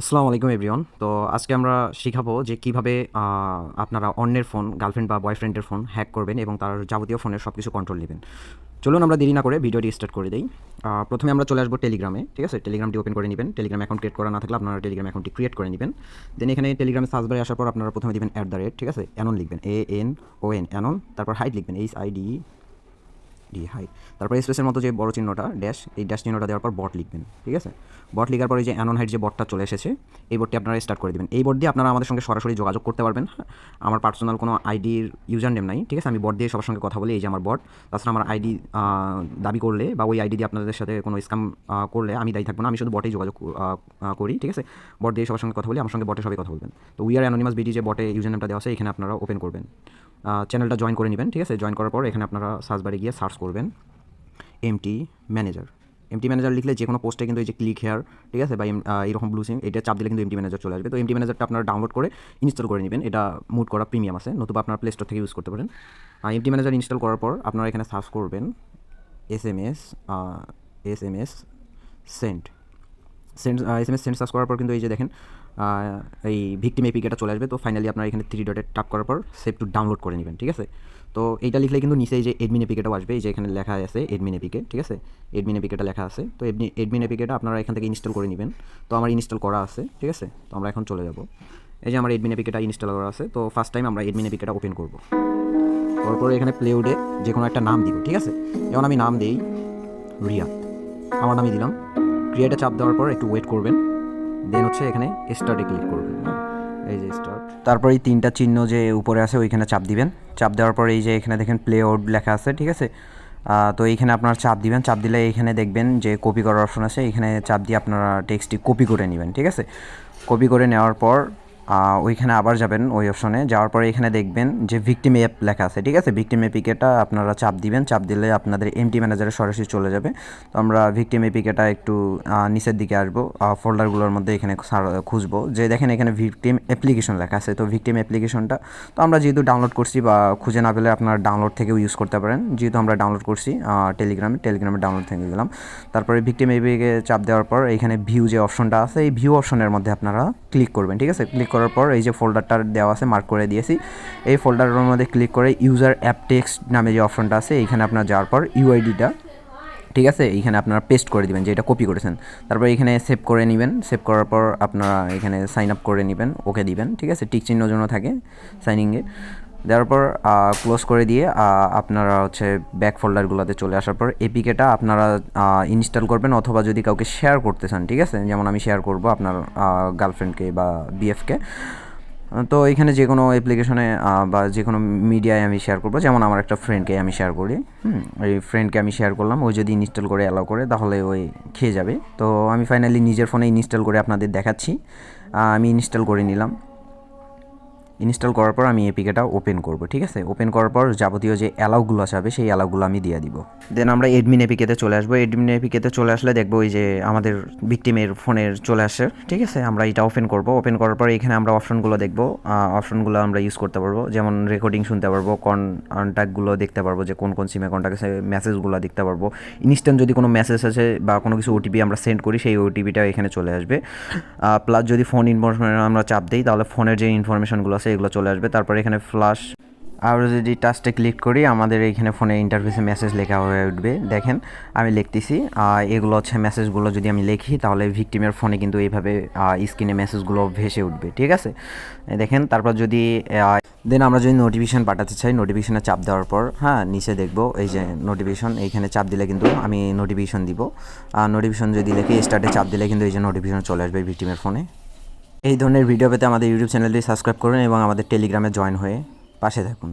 আসসালামু আলাইকুম এভরিওয়ান। তো আজকে আমরা শিখাবো যে কিভাবে আপনারা অন্যের ফোন, গার্লফ্রেন্ড বা বয়ফ্রেন্ডের ফোন হ্যাক করবেন এবং তার যাবতীয় ফোনের সব কিছু কন্ট্রোল নেবেন। চলুন আমরা দেরি না করে ভিডিওটি স্টার্ট করে দেই। প্রথমে আমরা চলে আসবো টেলিগ্রামে, ঠিক আছে? টেলিগ্রামটি ওপেন করে নেবেন। টেলিগ্রাম অ্যাকাউন্ট ক্রিয়েট করা না থাকলে আপনারা টেলিগ্রাম অ্যাকাউন্টটি ক্রিয়েট করে নেবেন। দেন এখানে টেলিগ্রামে সার্চ বারে আসার পর আপনারা প্রথমে দিবেন @, ঠিক আছে? অ্যানন লিখবেন, ANON, অ্যানন। তারপর হাইড লিখবেন, HID, তারপর স্পেসের মতো যে বড় চিহ্নটা ড্যাশ, এই ড্যাশ চিহ্নটা দেওয়ার পর বট লিখবেন, ঠিক আছে? বট লিখার পরে যে অ্যানন হাইড যে বটটা চলে এসেছে, এই বটটি আপনারা স্টার্ট করে দেবেন। এই বট দিয়ে আপনারা আমাদের সঙ্গে সরাসরি যোগাযোগ করতে পারবেন। আমার পার্সোনাল কোনো আইডির ইউজার নেম নাই, ঠিক আছে? আমি বট দিয়ে সবার সঙ্গে কথা বলি, এই যে আমার বট। তাছাড়া আমার আইডি দাবি করলে বা ওই আইডি দিয়ে আপনাদের সাথে কোনো স্ক্যাম করলে আমি দায়ী থাকবো না, আমি শুধু বটেই যোগাযোগ করি, ঠিক আছে? বট দিয়ে সবার সঙ্গে কথা বলি, আমার সঙ্গে বটে সবাই কথা বলবেন। তো উই আর অ্যানোনিমাস বিডি যে বটে ইউজার নেমটা দেওয়া আছে, এখানে আপনারা ওপেন করবেন, চ্যানেলটা জয়েন করে নেবেন, ঠিক আছে? জয়েন করার পর এখানে আপনারা সার্চ বারে গিয়ে সার্চ করবেন এমটি ম্যানেজার লিখলে যে কোনো পোস্টে কিন্তু এই যে ক্লিক হেয়ার, ঠিক আছে? বা এরকম ব্লু সিম, এটা চাপ দিলে কিন্তু এমটি ম্যানেজার চলে আসবে। তো এমটি ম্যানেজারটা আপনারা ডাউনলোড করে ইনস্টল করে নেবেন। এটা মুড করা প্রিমিয়াম আছে, নতুবা আপনার প্লে স্টোর থেকে ইউজ করতে পারেন। এমটি ম্যানেজার ইনস্টল করার পর আপনারা এখানে সার্চ করবেন SMS send SMS send search করার পর কিন্তু এই যে দেখেন এই ভিকটিম এপিকেটা চলে আসবে। তো ফাইনালি আপনারা এখানে 3 ডটে টাপ করার পর সেভ টু ডাউনলোড করে নেবেন, ঠিক আছে? তো এইটা লিখলে কিন্তু নিচে এই যে এডমিন এপিকেটাও আসবে, এই যে এখানে লেখা আছে এডমিন এপিকে, ঠিক আছে? এডমিন এপিকেটা লেখা আছে। তো এডমিন এপিকেটা আপনারা এখান থেকে ইনস্টল করে নেবেন। তো আমার ইনস্টল করা আছে, ঠিক আছে? তো আমরা এখন চলে যাব। এই যে আমার এডমিন এপিকেটা ইনস্টল করা আছে। তো ফার্স্ট টাইম আমরা এডমিন এপিকেটা ওপেন করব। তারপরে এখানে প্লেউডে যে কোনো একটা নাম দিব, ঠিক আছে? যেমন আমি নাম দিই রিয়াদ, আমার নামই দিলাম। ক্রিয়েটে চাপ দেওয়ার পর একটু ওয়েট করবেন। দেন হচ্ছে এখানে স্টার্টে ক্লিক করবেন, এই যে স্টার্ট। তারপর এই 3টা চিহ্ন যে উপরে আছে ওইখানে চাপ দিবেন। চাপ দেওয়ার পর এই যে এখানে দেখেন প্লে আউট লেখা আছে, ঠিক আছে? তো এইখানে আপনারা চাপ দিবেন। চাপ দিলে এইখানে দেখবেন যে কপি করার অপশন আছে, এখানে চাপ দিয়ে আপনারা টেক্সটটি কপি করে নেবেন, ঠিক আছে? কপি করে নেওয়ার পর ওইখানে আবার যাবেন, ওই অপশনে যাওয়ার পরে এখানে দেখবেন যে ভিকটিম অ্যাপ লেখা আছে, ঠিক আছে? ভিকটিম এপিকেটা আপনারা চাপ দিবেন। চাপ দিলে আপনাদের এমটি ম্যানেজারে সরাসরি চলে যাবে। তো আমরা ভিকটিম এপিকেটা একটু নিচের দিকে আসবো, ফোল্ডারগুলোর মধ্যে এখানে খুঁজবো, যে দেখেন এখানে ভিকটিম অ্যাপ্লিকেশন লেখা আছে। তো ভিকটিম অ্যাপ্লিকেশনটা তো আমরা যেহেতু ডাউনলোড করছি বা খুঁজে না পেলে আপনারা ডাউনলোড থেকেও ইউজ করতে পারেন। যেহেতু আমরা ডাউনলোড করছি টেলিগ্রামে ডাউনলোড থেকে গেলাম। তারপরে ভিকটিম এপিকে চাপ দেওয়ার পর এখানে ভিউ যে অপশনটা আছে, এই ভিউ অপশনের মধ্যে আপনারা ক্লিক করবেন, ঠিক আছে? ক্লিক করার পর এই যে ফোল্ডারটা দেওয়া আছে, মার্ক করে দিয়েছি, এই ফোল্ডারের মধ্যে ক্লিক করে ইউজার অ্যাপ টেক্সট নামে যে অপশনটা আছে, এইখানে আপনার যাওয়ার পর ইউআইডিটা, ঠিক আছে, এইখানে আপনারা পেস্ট করে দিবেন যে এটা কপি করেছেন। তারপর এখানে সেভ করে নেবেন। সেভ করার পর আপনারা এখানে সাইন আপ করে নেবেন, ওকে দিবেন, ঠিক আছে? টিক চিহ্ন জন্য থাকে সাইনিংয়ে। দেওয়ার পর ক্লোজ করে দিয়ে আপনারা হচ্ছে ব্যাক ফোল্ডারগুলোতে চলে আসার পর এপিকেটা আপনারা ইনস্টল করবেন, অথবা যদি কাউকে শেয়ার করতে চান, ঠিক আছে? যেমন আমি শেয়ার করব আপনার গার্লফ্রেন্ডকে বা বিএফকে। তো এখানে যে কোনো অ্যাপ্লিকেশনে বা যে কোনো মিডিয়ায় আমি শেয়ার করবো, যেমন আমার একটা ফ্রেন্ডকে আমি শেয়ার করি। ওই ফ্রেন্ডকে আমি শেয়ার করলাম, ওই যদি ইনস্টল করে অ্যালাউ করে তাহলে ওই খেয়ে যাবে। তো আমি ফাইনালি নিজের ফোনে ইনস্টল করে আপনাদের দেখাচ্ছি। আমি ইনস্টল করে নিলাম। ইনস্টল করার পর আমি এপিকেটা ওপেন করব, ঠিক আছে? ওপেন করার পর যাবতীয় যে অ্যালাউগুলো আছে সেই অ্যালাউগুলো আমি দিয়ে দিব। দেন আমরা এডমিন এপিকেতে চলে আসবো। এডমিন এপিকেতে চলে আসলে দেখবো ওই যে আমাদের ভিকটিমের ফোনের চলে আসে, ঠিক আছে? আমরা এটা ওপেন করব। ওপেন করার পর এখানে আমরা অপশনগুলো দেখবো। অপশনগুলো আমরা ইউজ করতে পারবো, যেমন রেকর্ডিং শুনতে পারবো, কন্ট্যাক্টগুলো দেখতে পারবো, যে কোন কোন সিমে কন্ট্যাক্ট আছে, মেসেজগুলো দেখতে পারবো। ইনস্ট্যান্ট যদি কোনো মেসেজ আছে বা কোনো কিছু ওটিপি আমরা সেন্ড করি, সেই ওটিপিটাও এখানে চলে আসবে। প্লাস যদি ফোন ইনফরমেশন আমরা চাপ দিই, তাহলে ফোনের যে ইনফরমেশনগুলো আছে এগুলো চলে আসবে। তারপরে এখানে ফ্ল্যাশ, আর যদি টাচটা ক্লিক করি আমাদের এইখানে ফোনে ইন্টারফেসে মেসেজ লেখা হয়ে উঠবে। দেখেন আমি লিখতেছি, এগুলো হচ্ছে মেসেজগুলো যদি আমি লিখি তাহলে ভিকটিমের ফোনে কিন্তু এইভাবে স্ক্রিনে মেসেজগুলো ভেসে উঠবে, ঠিক আছে? দেখেন তারপর যদি দেন আমরা যদি নোটিফিকেশান পাঠাতে চাই, নোটিফিকেশানে চাপ দেওয়ার পর নিচে দেখবো এই যে নোটিফিকেশান, এইখানে চাপ দিলে কিন্তু আমি নোটিফিকেশান দিব। নোটিফিকেশান যদি লিখে স্টার্টে চাপ দিলে কিন্তু এই যে নোটিফিকেশান চলে আসবে ভিকটিমের ফোনে। এই ধরনের ভিডিও পেতে আমাদের ইউটিউব চ্যানেলটি সাবস্ক্রাইব করুন এবং আমাদের টেলিগ্রামে জয়েন হয়ে পাশে থাকুন।